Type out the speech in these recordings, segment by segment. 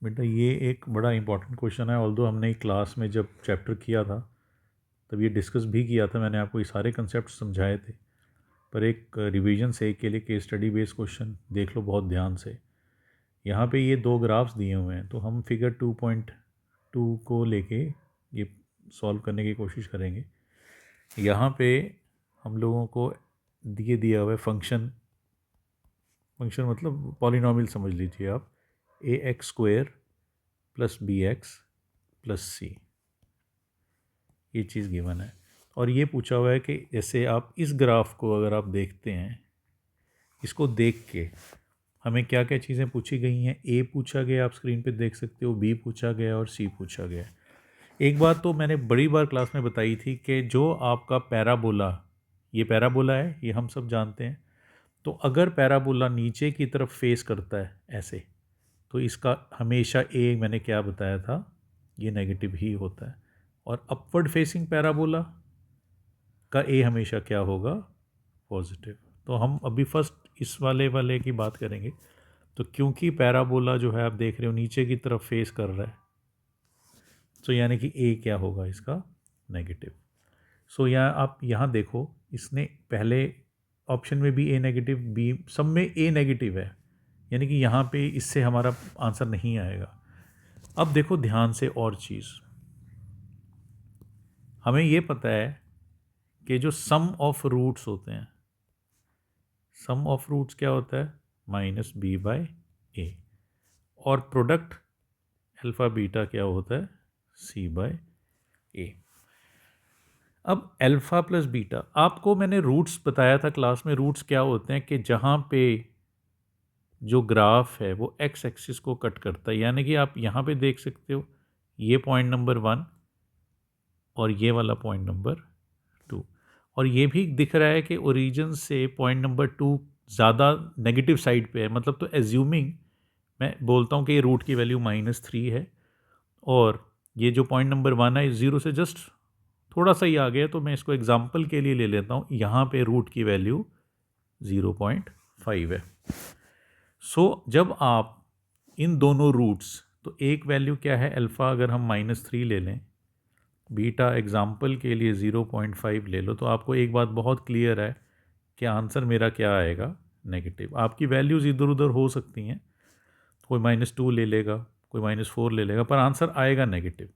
बेटा ये एक बड़ा इंपॉर्टेंट क्वेश्चन है, ऑल्दो हमने क्लास में जब चैप्टर किया था तब ये डिस्कस भी किया था, मैंने आपको ये सारे कंसेप्ट समझाए थे, पर एक रिवीजन से के लिए केस स्टडी बेस्ड क्वेश्चन देख लो बहुत ध्यान से। यहाँ पे ये दो ग्राफ्स दिए हुए हैं, तो हम फिगर 2.2 को लेके ये सॉल्व करने की कोशिश करेंगे। यहाँ पे हम लोगों को दिया हुआ है फंक्शन मतलब पॉलिनॉमियल समझ लीजिए आप, ax² plus bx plus c, ये चीज़ गिवन है। और ये पूछा हुआ है कि जैसे आप इस ग्राफ को अगर आप देखते हैं, इसको देख के हमें क्या क्या चीज़ें पूछी गई हैं। a पूछा गया, आप स्क्रीन पे देख सकते हो, b पूछा गया और c पूछा गया। एक बात तो मैंने बड़ी बार क्लास में बताई थी कि जो आपका पैराबोला, ये पैराबोला है, ये हम सब जानते हैं, तो अगर पैराबोला नीचे की तरफ फेस करता है ऐसे, तो इसका हमेशा ए, मैंने क्या बताया था, ये नेगेटिव ही होता है। और अपवर्ड फेसिंग पैराबोला का ए हमेशा क्या होगा, पॉजिटिव। तो हम अभी फर्स्ट इस वाले की बात करेंगे। तो क्योंकि पैराबोला जो है आप देख रहे हो नीचे की तरफ फेस कर रहा है, तो यानी कि ए क्या होगा इसका, नेगेटिव। सो यहाँ आप यहाँ देखो, इसने पहले ऑप्शन में भी ए नेगेटिव, बी, सब में ए नेगेटिव है, यानी कि यहाँ पे इससे हमारा आंसर नहीं आएगा। अब देखो ध्यान से और चीज़, हमें ये पता है कि जो सम ऑफ रूट्स होते हैं, सम ऑफ रूट्स क्या होता है, -b/a, और प्रोडक्ट अल्फ़ा बीटा क्या होता है, c/a। अब अल्फ़ा प्लस बीटा, आपको मैंने रूट्स बताया था क्लास में। रूट्स क्या होते हैं कि जहाँ पे जो ग्राफ है वो एक्स एक्सिस को कट करता है, यानी कि आप यहाँ पे देख सकते हो ये पॉइंट नंबर 1 और ये वाला पॉइंट नंबर 2, और ये भी दिख रहा है कि ओरिजिन से पॉइंट नंबर 2 ज़्यादा नेगेटिव साइड पे है। मतलब तो एज्यूमिंग मैं बोलता हूँ कि ये रूट की वैल्यू -3 है, और ये जो पॉइंट नंबर 1 है 0 से जस्ट थोड़ा सा ही आ गया, तो मैं इसको एग्जाम्पल के लिए ले लेता हूँ। यहाँ पे रूट की वैल्यू 0.5 है। सो जब आप इन दोनों रूट्स, तो एक वैल्यू क्या है अल्फ़ा, अगर हम -3 ले लें, बीटा एग्जाम्पल के लिए 0.5 ले लो, तो आपको एक बात बहुत क्लियर है कि आंसर मेरा क्या आएगा, नेगेटिव। आपकी वैल्यूज़ इधर उधर हो सकती हैं, कोई -2 ले लेगा, कोई -4 ले लेगा, पर आंसर आएगा नेगेटिव।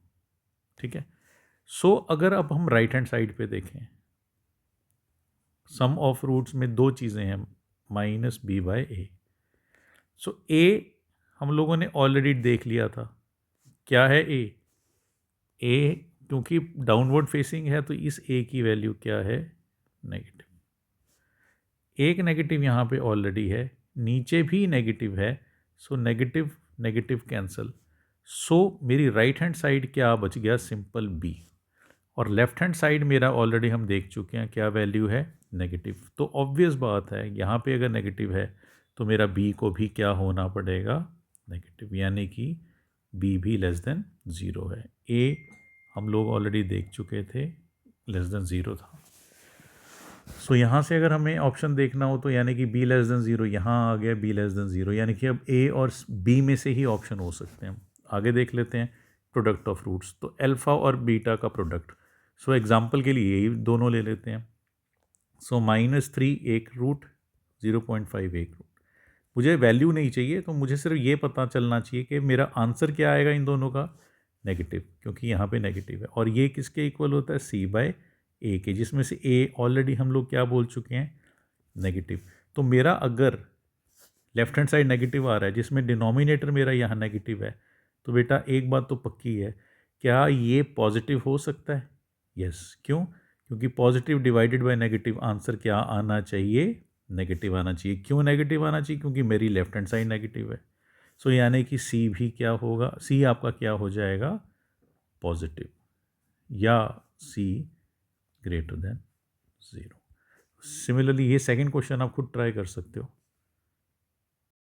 ठीक है। सो अगर अब हम राइट हैंड साइड पे देखें, सम ऑफ रूट्स में दो चीज़ें हैं, -b/a। सो a हम लोगों ने ऑलरेडी देख लिया था, क्या है a, क्योंकि डाउनवर्ड फेसिंग है तो इस a की वैल्यू क्या है, नेगेटिव। एक नेगेटिव यहाँ पे ऑलरेडी है, नीचे भी नेगेटिव है, सो नेगेटिव नेगेटिव कैंसिल। सो मेरी राइट हैंड साइड क्या बच गया, सिंपल b। और लेफ्ट हैंड साइड मेरा ऑलरेडी हम देख चुके हैं क्या वैल्यू है, नेगेटिव। तो ऑब्वियस बात है यहाँ पे अगर नेगेटिव है तो मेरा b को भी क्या होना पड़ेगा, नेगेटिव, यानी कि b भी <0 है। a हम लोग ऑलरेडी देख चुके थे, <0 था। सो यहाँ से अगर हमें ऑप्शन देखना हो तो यानी कि b <0 यहाँ आ गया, b <0, यानी कि अब a और b में से ही ऑप्शन हो सकते हैं। आगे देख लेते हैं प्रोडक्ट ऑफ रूट्स, तो अल्फ़ा और बीटा का प्रोडक्ट। सो एग्जांपल के लिए यही दोनों ले लेते हैं। सो -3 एक रूट, 0.5 एक रूट। मुझे वैल्यू नहीं चाहिए, तो मुझे सिर्फ ये पता चलना चाहिए कि मेरा आंसर क्या आएगा इन दोनों का, नेगेटिव, क्योंकि यहाँ पे नेगेटिव है। और ये किसके इक्वल होता है, c/a के, जिसमें से a ऑलरेडी हम लोग क्या बोल चुके हैं, नेगेटिव। तो मेरा अगर लेफ्ट हैंड साइड नेगेटिव आ रहा है, जिसमें डिनोमिनेटर मेरा यहाँ नेगेटिव है, तो बेटा एक बात तो पक्की है, क्या ये पॉजिटिव हो सकता है, यस। क्यों, क्योंकि positive divided by negative answer क्या आना चाहिए, नेगेटिव आना चाहिए। क्यों नेगेटिव आना चाहिए, क्योंकि मेरी लेफ्ट हैंड साइड नेगेटिव है। सो यानी कि सी भी क्या होगा, सी आपका क्या हो जाएगा, पॉजिटिव, या सी >0। सिमिलरली ये सेकंड क्वेश्चन आप खुद ट्राई कर सकते हो।